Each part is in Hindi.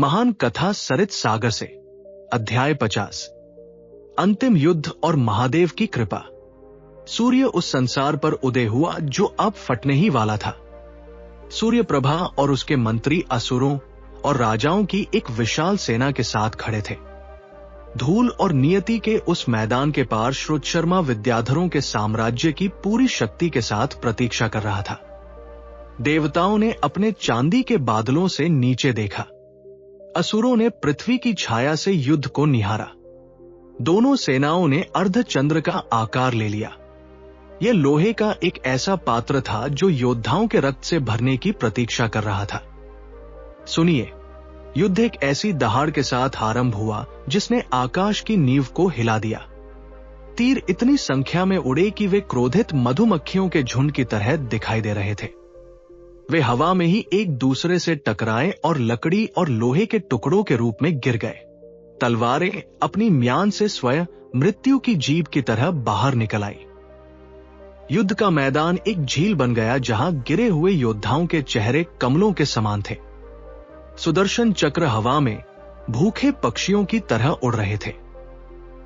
महान कथा सरित सागर से। अध्याय 50। अंतिम युद्ध और महादेव की कृपा। सूर्य उस संसार पर उदय हुआ जो अब फटने ही वाला था। सूर्य प्रभा और उसके मंत्री असुरों और राजाओं की एक विशाल सेना के साथ खड़े थे। धूल और नियति के उस मैदान के पार श्रुतशर्मा विद्याधरों के साम्राज्य की पूरी शक्ति के साथ प्रतीक्षा कर रहा था। देवताओं ने अपने चांदी के बादलों से नीचे देखा। असुरों ने पृथ्वी की छाया से युद्ध को निहारा। दोनों सेनाओं ने अर्धचंद्र का आकार ले लिया। यह लोहे का एक ऐसा पात्र था जो योद्धाओं के रक्त से भरने की प्रतीक्षा कर रहा था। सुनिए, युद्ध एक ऐसी दहाड़ के साथ आरंभ हुआ जिसने आकाश की नींव को हिला दिया। तीर इतनी संख्या में उड़े कि वे क्रोधित मधुमक्खियों के झुंड की तरह दिखाई दे रहे थे। वे हवा में ही एक दूसरे से टकराए और लकड़ी और लोहे के टुकड़ों के रूप में गिर गए। तलवारें अपनी म्यान से स्वयं मृत्यु की जीभ की तरह बाहर निकल आई। युद्ध का मैदान एक झील बन गया जहां गिरे हुए योद्धाओं के चेहरे कमलों के समान थे। सुदर्शन चक्र हवा में भूखे पक्षियों की तरह उड़ रहे थे।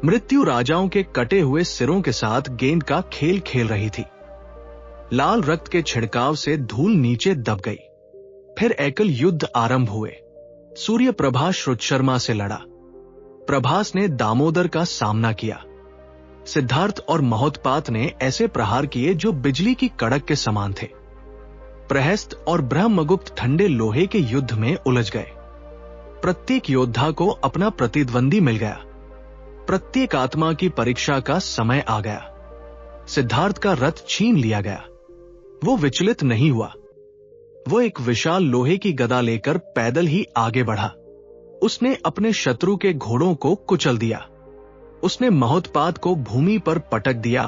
मृत्यु राजाओं के कटे हुए सिरों के साथ गेंद का खेल खेल रही थी। लाल रक्त के छिड़काव से धूल नीचे दब गई। फिर एकल युद्ध आरंभ हुए। सूर्य प्रभा श्रुतशर्मा से लड़ा। प्रभास ने दामोदर का सामना किया। सिद्धार्थ और महोत्पात ने ऐसे प्रहार किए जो बिजली की कड़क के समान थे। प्रहस्त और ब्रह्मगुप्त ठंडे लोहे के युद्ध में उलझ गए। प्रत्येक योद्धा को अपना प्रतिद्वंदी मिल गया। प्रत्येक आत्मा की परीक्षा का समय आ गया। सिद्धार्थ का रथ छीन लिया गया। वो विचलित नहीं हुआ। वो एक विशाल लोहे की गदा लेकर पैदल ही आगे बढ़ा। उसने अपने शत्रु के घोड़ों को कुचल दिया। उसने महोत्पात को भूमि पर पटक दिया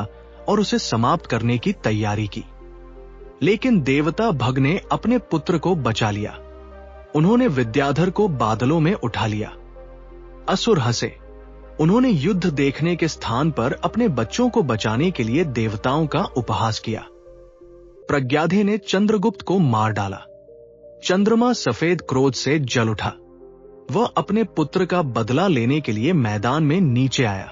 और उसे समाप्त करने की तैयारी की। लेकिन देवता भग ने अपने पुत्र को बचा लिया। उन्होंने विद्याधर को बादलों में उठा लिया। असुर हंसे। उन्होंने युद्ध देखने के स्थान पर अपने बच्चों को बचाने के लिए देवताओं का उपहास किया। प्रज्ञाधे ने चंद्रगुप्त को मार डाला। चंद्रमा सफेद क्रोध से जल उठा। वह अपने पुत्र का बदला लेने के लिए मैदान में नीचे आया।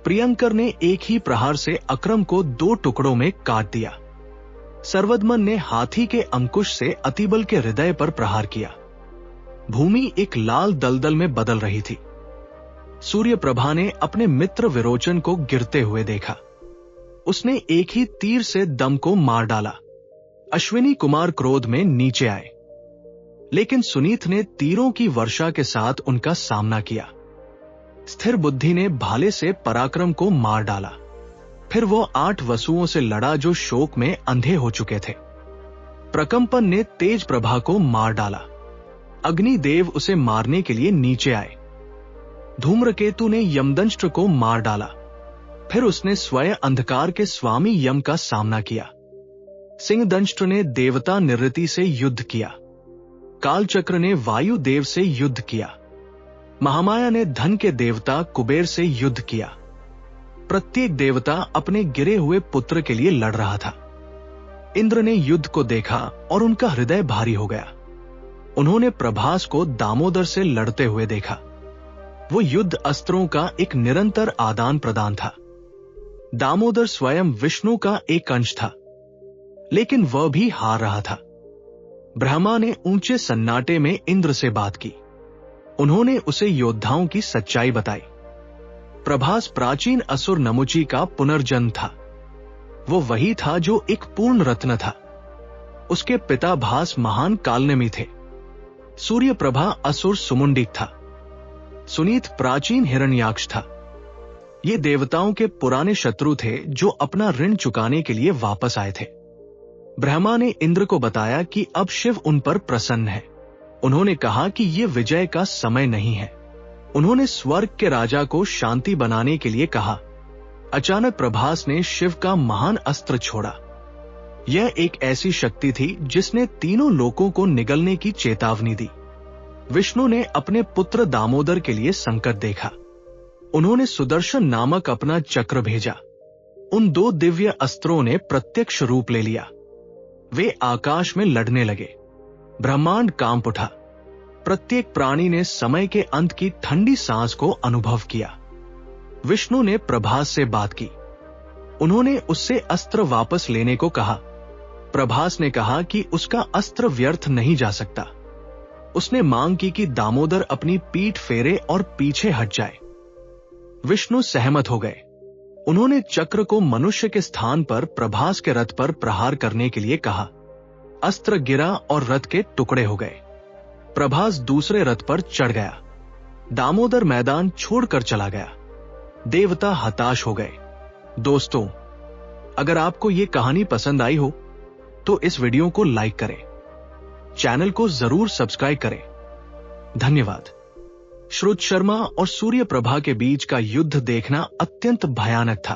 प्रियंकर ने एक ही प्रहार से अक्रम को 2 टुकड़ों में काट दिया। सर्वदमन ने हाथी के अंकुश से अतिबल के हृदय पर प्रहार किया। भूमि एक लाल दलदल में बदल रही थी। सूर्य प्रभा ने अपने मित्र विरोचन को गिरते हुए देखा। उसने एक ही तीर से दम को मार डाला। अश्विनी कुमार क्रोध में नीचे आए, लेकिन सुनीत ने तीरों की वर्षा के साथ उनका सामना किया। स्थिर बुद्धि ने भाले से पराक्रम को मार डाला। फिर वो 8 वसुओं से लड़ा जो शोक में अंधे हो चुके थे। प्रकंपन ने तेज प्रभा को मार डाला। अग्निदेव उसे मारने के लिए नीचे आए। धूम्रकेतु ने यमदंष्ट्र को मार डाला। फिर उसने स्वयं अंधकार के स्वामी यम का सामना किया। सिंहदंष्ट्र ने देवता निरृति से युद्ध किया। कालचक्र ने वायुदेव से युद्ध किया। महामाया ने धन के देवता कुबेर से युद्ध किया। प्रत्येक देवता अपने गिरे हुए पुत्र के लिए लड़ रहा था। इंद्र ने युद्ध को देखा और उनका हृदय भारी हो गया। उन्होंने प्रभास को दामोदर से लड़ते हुए देखा। वो युद्ध अस्त्रों का एक निरंतर आदान प्रदान था। दामोदर स्वयं विष्णु का एक अंश था, लेकिन वह भी हार रहा था। ब्रह्मा ने ऊंचे सन्नाटे में इंद्र से बात की। उन्होंने उसे योद्धाओं की सच्चाई बताई। प्रभास प्राचीन असुर नमुची का पुनर्जन्म था। वो वही था जो एक पूर्ण रत्न था। उसके पिता भास महान कालनेमी थे। सूर्य प्रभा असुर सुमुंडिक था। सुनीत प्राचीन हिरण्याक्ष था। ये देवताओं के पुराने शत्रु थे जो अपना ऋण चुकाने के लिए वापस आए थे। ब्रह्मा ने इंद्र को बताया कि अब शिव उन पर प्रसन्न है। उन्होंने कहा कि यह विजय का समय नहीं है। उन्होंने स्वर्ग के राजा को शांति बनाने के लिए कहा। अचानक प्रभास ने शिव का महान अस्त्र छोड़ा। यह एक ऐसी शक्ति थी जिसने तीनों लोकों को निगलने की चेतावनी दी। विष्णु ने अपने पुत्र दामोदर के लिए संकट देखा। उन्होंने सुदर्शन नामक अपना चक्र भेजा। उन 2 दिव्य अस्त्रों ने प्रत्यक्ष रूप ले लिया। वे आकाश में लड़ने लगे। ब्रह्मांड कांप उठा। प्रत्येक प्राणी ने समय के अंत की ठंडी सांस को अनुभव किया। विष्णु ने प्रभास से बात की। उन्होंने उससे अस्त्र वापस लेने को कहा। प्रभास ने कहा कि उसका अस्त्र व्यर्थ नहीं जा सकता। उसने मांग की कि दामोदर अपनी पीठ फेरे और पीछे हट जाए। विष्णु सहमत हो गए। उन्होंने चक्र को मनुष्य के स्थान पर प्रभास के रथ पर प्रहार करने के लिए कहा। अस्त्र गिरा और रथ के टुकड़े हो गए। प्रभास दूसरे रथ पर चढ़ गया। दामोदर मैदान छोड़कर चला गया। देवता हताश हो गए। दोस्तों, अगर आपको ये कहानी पसंद आई हो तो इस वीडियो को लाइक करें, चैनल को जरूर सब्सक्राइब करें। धन्यवाद। श्रुत शर्मा और सूर्यप्रभा के बीच का युद्ध देखना अत्यंत भयानक था।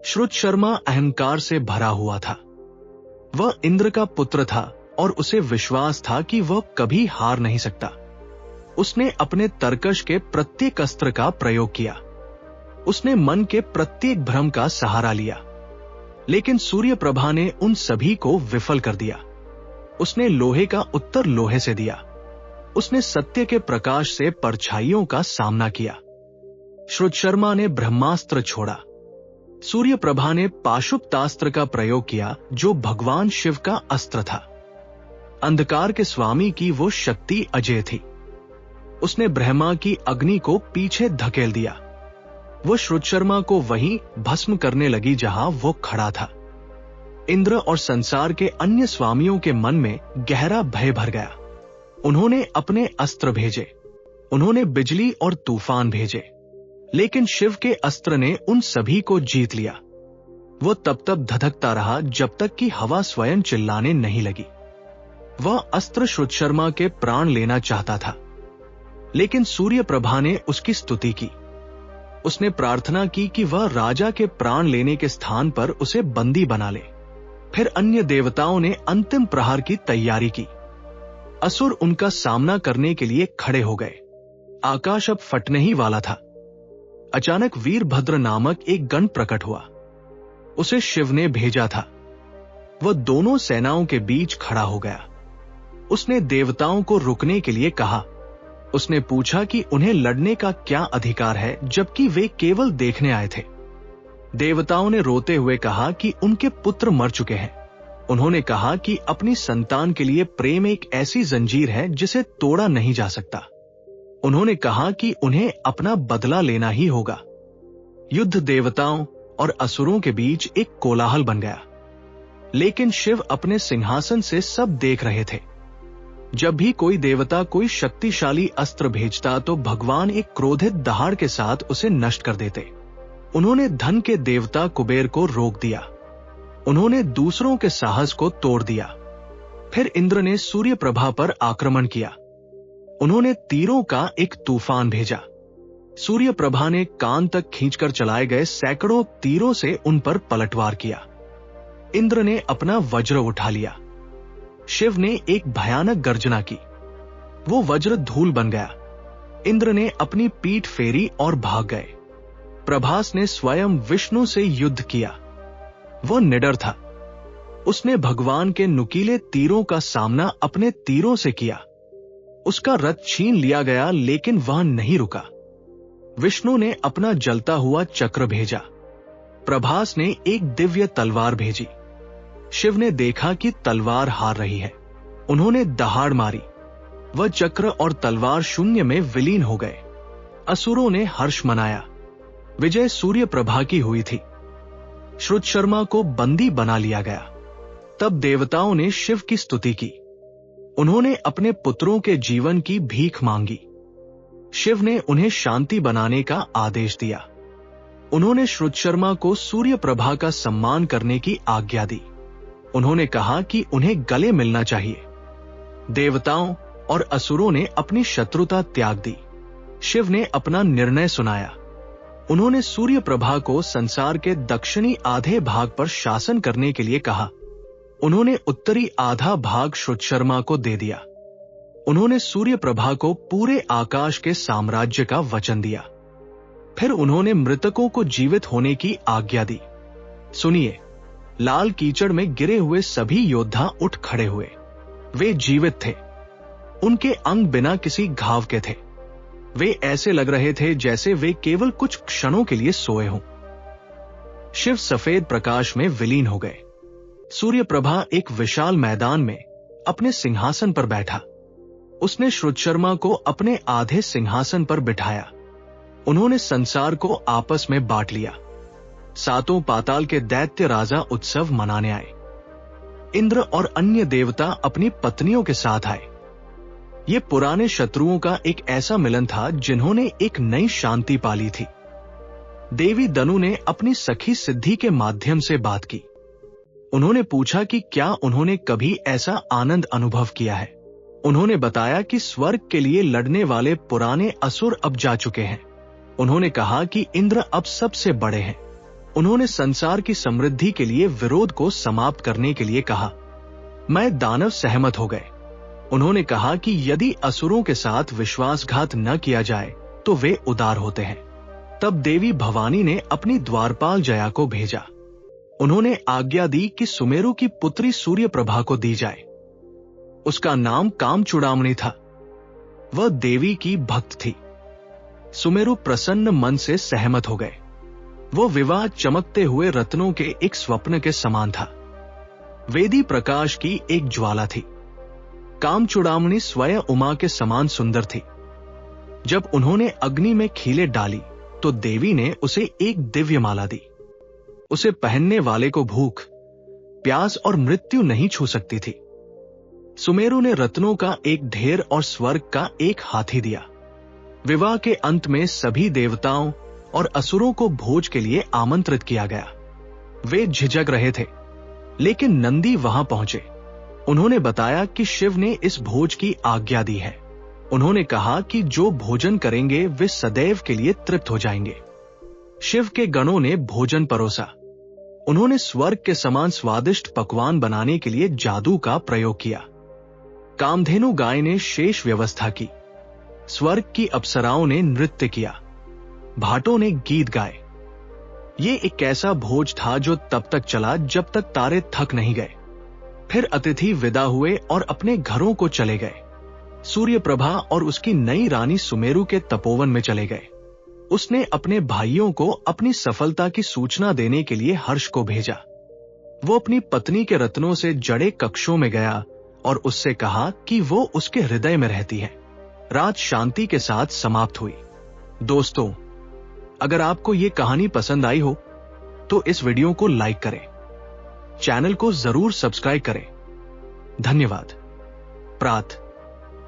श्रुत शर्मा अहंकार से भरा हुआ था। वह इंद्र का पुत्र था और उसे विश्वास था कि वह कभी हार नहीं सकता। उसने अपने तरकश के प्रत्येक अस्त्र का प्रयोग किया। उसने मन के प्रत्येक भ्रम का सहारा लिया, लेकिन सूर्यप्रभा ने उन सभी को विफल कर दिया। उसने लोहे का उत्तर लोहे से दिया। उसने सत्य के प्रकाश से परछाइयों का सामना किया। श्रुत शर्मा ने ब्रह्मास्त्र छोड़ा। सूर्यप्रभा ने पाशुपतास्त्र का प्रयोग किया, जो भगवान शिव का अस्त्र था। अंधकार के स्वामी की वो शक्ति अजेय थी। उसने ब्रह्मा की अग्नि को पीछे धकेल दिया। वो श्रुत शर्मा को वहीं भस्म करने लगी जहां वो खड़ा था। इंद्र और संसार के अन्य स्वामियों के मन में गहरा भय भर गया। उन्होंने अपने अस्त्र भेजे। उन्होंने बिजली और तूफान भेजे, लेकिन शिव के अस्त्र ने उन सभी को जीत लिया। वो तब तक धधकता रहा जब तक कि हवा स्वयं चिल्लाने नहीं लगी। वह अस्त्र श्रुत शर्मा के प्राण लेना चाहता था, लेकिन सूर्यप्रभा ने उसकी स्तुति की। उसने प्रार्थना की कि वह राजा के प्राण लेने के स्थान पर उसे बंदी बना ले। फिर अन्य देवताओं ने अंतिम प्रहार की तैयारी की। असुर उनका सामना करने के लिए खड़े हो गए। आकाश अब फटने ही वाला था। अचानक वीरभद्र नामक एक गण प्रकट हुआ। उसे शिव ने भेजा था। वह दोनों सेनाओं के बीच खड़ा हो गया। उसने देवताओं को रुकने के लिए कहा। उसने पूछा कि उन्हें लड़ने का क्या अधिकार है, जबकि वे केवल देखने आए थे। देवताओं ने रोते हुए कहा कि उनके पुत्र मर चुके हैं। उन्होंने कहा कि अपनी संतान के लिए प्रेम एक ऐसी जंजीर है जिसे तोड़ा नहीं जा सकता। उन्होंने कहा कि उन्हें अपना बदला लेना ही होगा। युद्ध देवताओं और असुरों के बीच एक कोलाहल बन गया, लेकिन शिव अपने सिंहासन से सब देख रहे थे। जब भी कोई देवता कोई शक्तिशाली अस्त्र भेजता तो भगवान एक क्रोधित दहाड़ के साथ उसे नष्ट कर देते। उन्होंने धन के देवता कुबेर को रोक दिया। उन्होंने दूसरों के साहस को तोड़ दिया। फिर इंद्र ने सूर्यप्रभा पर आक्रमण किया। उन्होंने तीरों का एक तूफान भेजा। सूर्यप्रभा ने कान तक खींचकर चलाए गए सैकड़ों तीरों से उन पर पलटवार किया। इंद्र ने अपना वज्र उठा लिया। शिव ने एक भयानक गर्जना की। वो वज्र धूल बन गया। इंद्र ने अपनी पीठ फेरी और भाग गए। प्रभास ने स्वयं विष्णु से युद्ध किया। वह निडर था। उसने भगवान के नुकीले तीरों का सामना अपने तीरों से किया। उसका रथ छीन लिया गया, लेकिन वह नहीं रुका। विष्णु ने अपना जलता हुआ चक्र भेजा। प्रभास ने एक दिव्य तलवार भेजी। शिव ने देखा कि तलवार हार रही है। उन्होंने दहाड़ मारी। वह चक्र और तलवार शून्य में विलीन हो गए। असुरों ने हर्ष मनाया। विजय सूर्यप्रभा की हुई थी। श्रुत शर्मा को बंदी बना लिया गया। तब देवताओं ने शिव की स्तुति की। उन्होंने अपने पुत्रों के जीवन की भीख मांगी। शिव ने उन्हें शांति बनाने का आदेश दिया। उन्होंने श्रुत शर्मा को सूर्यप्रभा का सम्मान करने की आज्ञा दी। उन्होंने कहा कि उन्हें गले मिलना चाहिए। देवताओं और असुरों ने अपनी शत्रुता त्याग दी। शिव ने अपना निर्णय सुनाया। उन्होंने सूर्यप्रभा को संसार के दक्षिणी आधे भाग पर शासन करने के लिए कहा। उन्होंने उत्तरी आधा भाग श्रुत शर्मा को दे दिया। उन्होंने सूर्यप्रभा को पूरे आकाश के साम्राज्य का वचन दिया। फिर उन्होंने मृतकों को जीवित होने की आज्ञा दी। सुनिए, लाल कीचड़ में गिरे हुए सभी योद्धा उठ खड़े हुए। वे जीवित थे। उनके अंग बिना किसी घाव के थे। वे ऐसे लग रहे थे जैसे वे केवल कुछ क्षणों के लिए सोए हों। शिव सफेद प्रकाश में विलीन हो गए। सूर्य प्रभा एक विशाल मैदान में अपने सिंहासन पर बैठा। उसने श्रुतशर्मा को अपने आधे सिंहासन पर बिठाया। उन्होंने संसार को आपस में बांट लिया। सातों पाताल के दैत्य राजा उत्सव मनाने आए। इंद्र और अन्य देवता अपनी पत्नियों के साथ आए। ये पुराने शत्रुओं का एक ऐसा मिलन था जिन्होंने एक नई शांति पाली थी। देवी दनु ने अपनी सखी सिद्धि के माध्यम से बात की। उन्होंने पूछा कि क्या उन्होंने कभी ऐसा आनंद अनुभव किया है। उन्होंने बताया कि स्वर्ग के लिए लड़ने वाले पुराने असुर अब जा चुके हैं। उन्होंने कहा कि इंद्र अब सबसे बड़े हैं। उन्होंने संसार की समृद्धि के लिए विरोध को समाप्त करने के लिए कहा। मैं दानव सहमत हो गए। उन्होंने कहा कि यदि असुरों के साथ विश्वासघात न किया जाए तो वे उदार होते हैं। तब देवी भवानी ने अपनी द्वारपाल जया को भेजा। उन्होंने आज्ञा दी कि सुमेरु की पुत्री सूर्य प्रभा को दी जाए। उसका नाम कामचूड़ामणि था। वह देवी की भक्त थी। सुमेरु प्रसन्न मन से सहमत हो गए। वो विवाह चमकते हुए रत्नों के एक स्वप्न के समान था। वेदी प्रकाश की एक ज्वाला थी। कामचूड़ामणि स्वयं उमा के समान सुंदर थी। जब उन्होंने अग्नि में खीले डाली तो देवी ने उसे एक दिव्य माला दी। उसे पहनने वाले को भूख, प्यास और मृत्यु नहीं छू सकती थी। सुमेरु ने रत्नों का एक ढेर और स्वर्ग का एक हाथी दिया। विवाह के अंत में सभी देवताओं और असुरों को भोज के लिए आमंत्रित किया गया। वे झिझक रहे थे, लेकिन नंदी वहां पहुंचे। उन्होंने बताया कि शिव ने इस भोज की आज्ञा दी है। उन्होंने कहा कि जो भोजन करेंगे वे सदैव के लिए तृप्त हो जाएंगे। शिव के गणों ने भोजन परोसा। उन्होंने स्वर्ग के समान स्वादिष्ट पकवान बनाने के लिए जादू का प्रयोग किया। कामधेनु गाय ने शेष व्यवस्था की। स्वर्ग की अप्सराओं ने नृत्य किया। भाटों ने गीत गाए। ये एक ऐसा भोज था जो तब तक चला जब तक तारे थक नहीं गए। फिर अतिथि विदा हुए और अपने घरों को चले गए। सूर्य प्रभा और उसकी नई रानी सुमेरु के तपोवन में चले गए। उसने अपने भाइयों को अपनी सफलता की सूचना देने के लिए हर्ष को भेजा। वो अपनी पत्नी के रत्नों से जड़े कक्षों में गया और उससे कहा कि वो उसके हृदय में रहती है। रात शांति के साथ समाप्त हुई। दोस्तों, अगर आपको ये कहानी पसंद आई हो तो इस वीडियो को लाइक करें, चैनल को जरूर सब्सक्राइब करें। धन्यवाद। प्रातः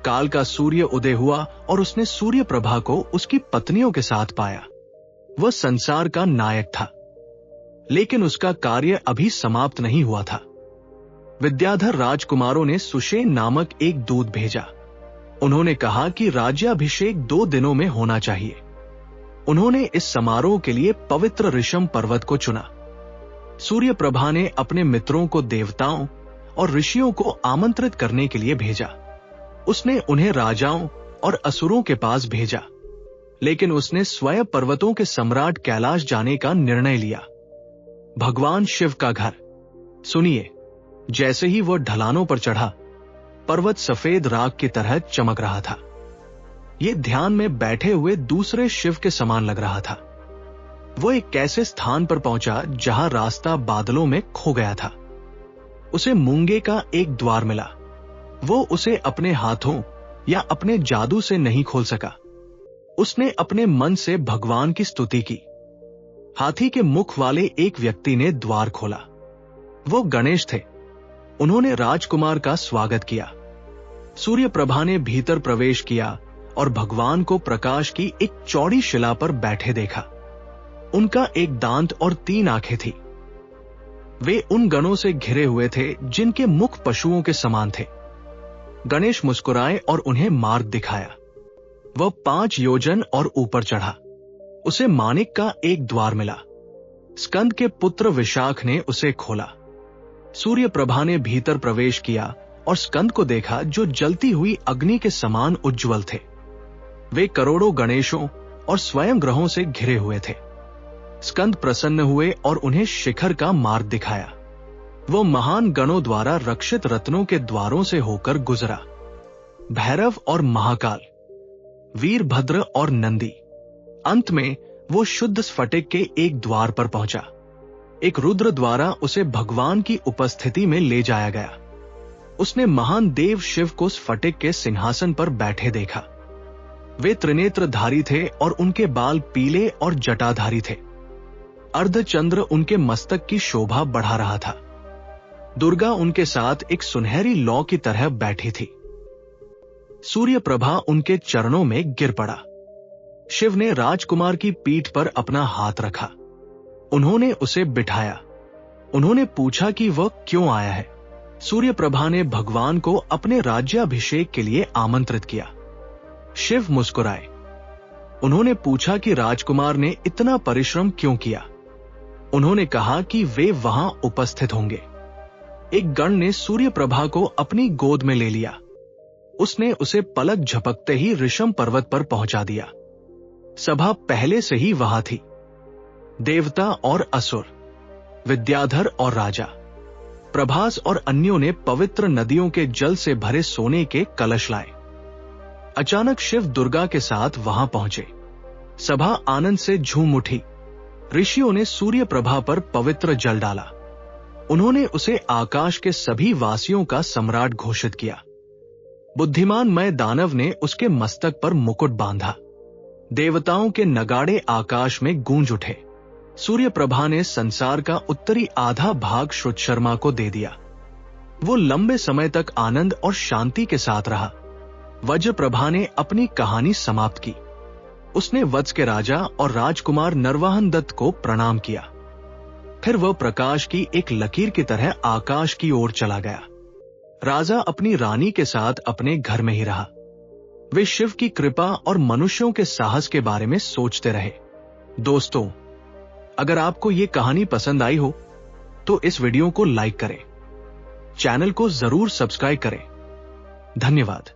काल का सूर्य उदय हुआ और उसने सूर्य प्रभा को उसकी पत्नियों के साथ पाया। वह संसार का नायक था, लेकिन उसका कार्य अभी समाप्त नहीं हुआ था। विद्याधर राजकुमारों ने सुषेण नामक एक दूत भेजा। उन्होंने कहा कि राज्याभिषेक 2 दिनों में होना चाहिए। उन्होंने इस समारोह के लिए पवित्र ऋषम पर्वत को चुना। सूर्य प्रभा ने अपने मित्रों को देवताओं और ऋषियों को आमंत्रित करने के लिए भेजा। उसने उन्हें राजाओं और असुरों के पास भेजा, लेकिन उसने स्वयं पर्वतों के सम्राट कैलाश जाने का निर्णय लिया। भगवान शिव का घर। सुनिए, जैसे ही वह ढलानों पर चढ़ा, पर्वत सफेद राख की तरह चमक रहा था। यह ध्यान में बैठे हुए दूसरे शिव के समान लग रहा था। वो एक ऐसे स्थान पर पहुंचा जहां रास्ता बादलों में खो गया था। उसे मूंगे का एक द्वार मिला। वो उसे अपने हाथों या अपने जादू से नहीं खोल सका। उसने अपने मन से भगवान की स्तुति की। हाथी के मुख वाले एक व्यक्ति ने द्वार खोला। वो गणेश थे। उन्होंने राजकुमार का स्वागत किया। सूर्य प्रभा ने भीतर प्रवेश किया और भगवान को प्रकाश की एक चौड़ी शिला पर बैठे देखा। उनका एक दांत और 3 आंखें थी। वे उन गणों से घिरे हुए थे जिनके मुख पशुओं के समान थे। गणेश मुस्कुराए और उन्हें मार्ग दिखाया। वह 5 योजन और ऊपर चढ़ा। उसे माणिक का एक द्वार मिला। स्कंद के पुत्र विशाख ने उसे खोला। सूर्य प्रभा ने भीतर प्रवेश किया और स्कंद को देखा जो जलती हुई अग्नि के समान उज्जवल थे। वे करोड़ों गणेशों और स्वयं ग्रहों से घिरे हुए थे। स्कंद प्रसन्न हुए और उन्हें शिखर का मार्ग दिखाया। वो महान गणों द्वारा रक्षित रत्नों के द्वारों से होकर गुजरा। भैरव और महाकाल, वीरभद्र और नंदी। अंत में वो शुद्ध स्फटिक के एक द्वार पर पहुंचा। एक रुद्र द्वारा उसे भगवान की उपस्थिति में ले जाया गया। उसने महान देव शिव को स्फटिक के सिंहासन पर बैठे देखा। वे त्रिनेत्रधारी थे और उनके बाल पीले और जटाधारी थे। अर्धचंद्र उनके मस्तक की शोभा बढ़ा रहा था। दुर्गा उनके साथ एक सुनहरी लौ की तरह बैठी थी। सूर्य प्रभा उनके चरणों में गिर पड़ा। शिव ने राजकुमार की पीठ पर अपना हाथ रखा। उन्होंने उसे बिठाया। उन्होंने पूछा कि वह क्यों आया है। सूर्य प्रभा ने भगवान को अपने राज्याभिषेक के लिए आमंत्रित किया। शिव मुस्कुराए। उन्होंने पूछा कि राजकुमार ने इतना परिश्रम क्यों किया। उन्होंने कहा कि वे वहां उपस्थित होंगे। एक गण ने सूर्य प्रभा को अपनी गोद में ले लिया। उसने उसे पलक झपकते ही ऋषम पर्वत पर पहुंचा दिया। सभा पहले से ही वहां थी। देवता और असुर, विद्याधर और राजा, प्रभास और अन्यों ने पवित्र नदियों के जल से भरे सोने के कलश लाए। अचानक शिव दुर्गा के साथ वहां पहुंचे। सभा आनंद से झूम उठी। ऋषियों ने सूर्य प्रभा पर पवित्र जल डाला। उन्होंने उसे आकाश के सभी वासियों का सम्राट घोषित किया। बुद्धिमानमय दानव ने उसके मस्तक पर मुकुट बांधा। देवताओं के नगाड़े आकाश में गूंज उठे। सूर्य प्रभा ने संसार का उत्तरी आधा भाग श्रुतशर्मा को दे दिया। वो लंबे समय तक आनंद और शांति के साथ रहा। वज्र प्रभा ने अपनी कहानी समाप्त की। उसने वत्स के राजा और राजकुमार नरवाहन दत्त को प्रणाम किया। फिर वह प्रकाश की एक लकीर की तरह आकाश की ओर चला गया। राजा अपनी रानी के साथ अपने घर में ही रहा। वे शिव की कृपा और मनुष्यों के साहस के बारे में सोचते रहे। दोस्तों, अगर आपको ये कहानी पसंद आई हो तो इस वीडियो को लाइक करें, चैनल को जरूर सब्सक्राइब करें। धन्यवाद।